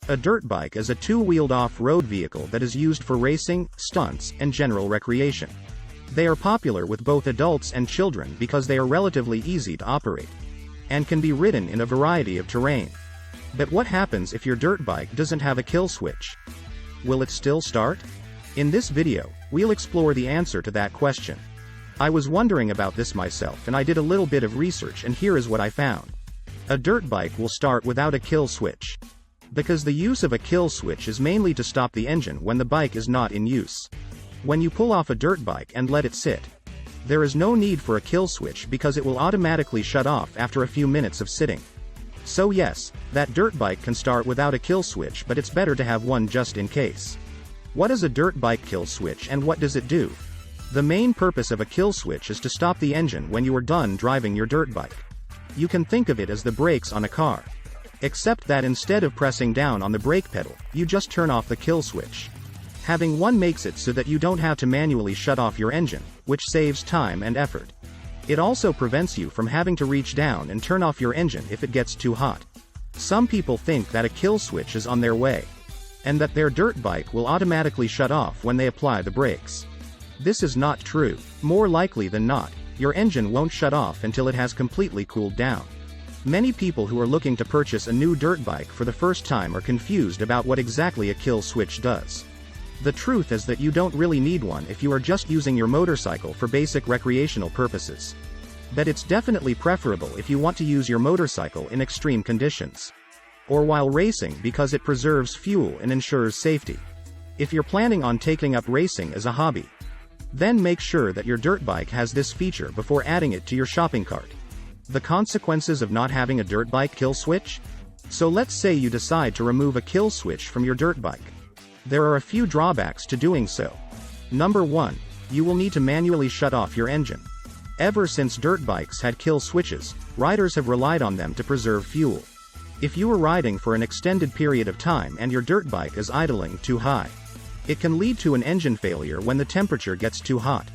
A dirt bike is a two-wheeled off-road vehicle that is used for racing, stunts, and general recreation. They are popular with both adults and children because they are relatively easy to operate and can be ridden in a variety of terrain. But what happens if your dirt bike doesn't have a kill switch? Will it still start? In this video, we'll explore the answer to that question. I was wondering about this myself and I did a little bit of research, and here is what I found. A dirt bike will start without a kill switch, because the use of a kill switch is mainly to stop the engine when the bike is not in use. When you pull off a dirt bike and let it sit, there is no need for a kill switch because it will automatically shut off after a few minutes of sitting. So yes, that dirt bike can start without a kill switch, but it's better to have one just in case. What is a dirt bike kill switch and what does it do? The main purpose of a kill switch is to stop the engine when you are done driving your dirt bike. You can think of it as the brakes on a car. Except that instead of pressing down on the brake pedal, you just turn off the kill switch. Having one makes it so that you don't have to manually shut off your engine, which saves time and effort. It also prevents you from having to reach down and turn off your engine if it gets too hot. Some people think that a kill switch is on their way, and that their dirt bike will automatically shut off when they apply the brakes. This is not true. More likely than not, your engine won't shut off until it has completely cooled down. Many people who are looking to purchase a new dirt bike for the first time are confused about what exactly a kill switch does. The truth is that you don't really need one if you are just using your motorcycle for basic recreational purposes. But it's definitely preferable if you want to use your motorcycle in extreme conditions, or while racing, because it preserves fuel and ensures safety. If you're planning on taking up racing as a hobby, then make sure that your dirt bike has this feature before adding it to your shopping cart. The consequences of not having a dirt bike kill switch? So let's say you decide to remove a kill switch from your dirt bike. There are a few drawbacks to doing so. Number 1, you will need to manually shut off your engine. Ever since dirt bikes had kill switches, riders have relied on them to preserve fuel. If you are riding for an extended period of time and your dirt bike is idling too high, it can lead to an engine failure when the temperature gets too hot.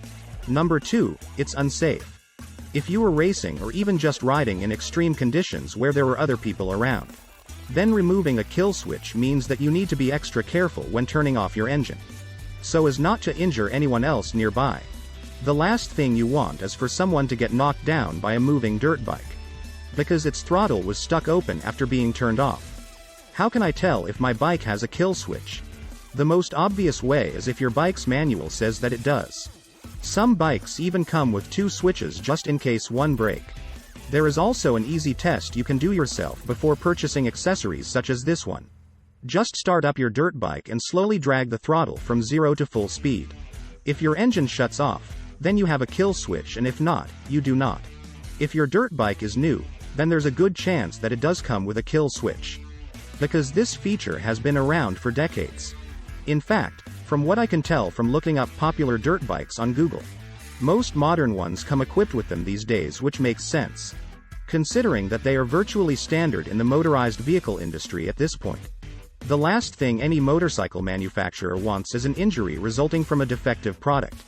Number 2, it's unsafe. If you are racing or even just riding in extreme conditions where there are other people around, then removing a kill switch means that you need to be extra careful when turning off your engine, so as not to injure anyone else nearby. The last thing you want is for someone to get knocked down by a moving dirt bike, because its throttle was stuck open after being turned off. How can I tell if my bike has a kill switch? The most obvious way is if your bike's manual says that it does. Some bikes even come with 2 switches just in case one break. There is also an easy test you can do yourself before purchasing accessories such as this one. Just start up your dirt bike and slowly drag the throttle from 0 to full speed. If your engine shuts off, then you have a kill switch, and if not, you do not. If your dirt bike is new, then there's a good chance that it does come with a kill switch, because this feature has been around for decades. In fact, from what I can tell from looking up popular dirt bikes on Google, most modern ones come equipped with them these days, which makes sense, considering that they are virtually standard in the motorized vehicle industry at this point. The last thing any motorcycle manufacturer wants is an injury resulting from a defective product.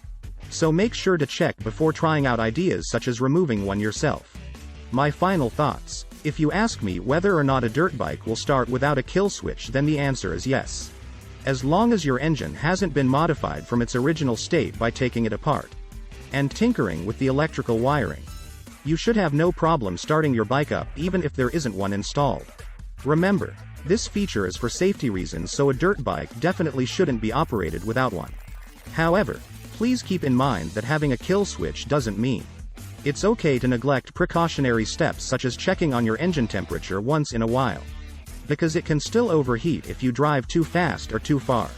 So make sure to check before trying out ideas such as removing one yourself. My final thoughts. If you ask me whether or not a dirt bike will start without a kill switch, then the answer is yes. As long as your engine hasn't been modified from its original state by taking it apart and tinkering with the electrical wiring, you should have no problem starting your bike up even if there isn't one installed. Remember, this feature is for safety reasons, so a dirt bike definitely shouldn't be operated without one. However, please keep in mind that having a kill switch doesn't mean it's okay to neglect precautionary steps such as checking on your engine temperature once in a while, because it can still overheat if you drive too fast or too far.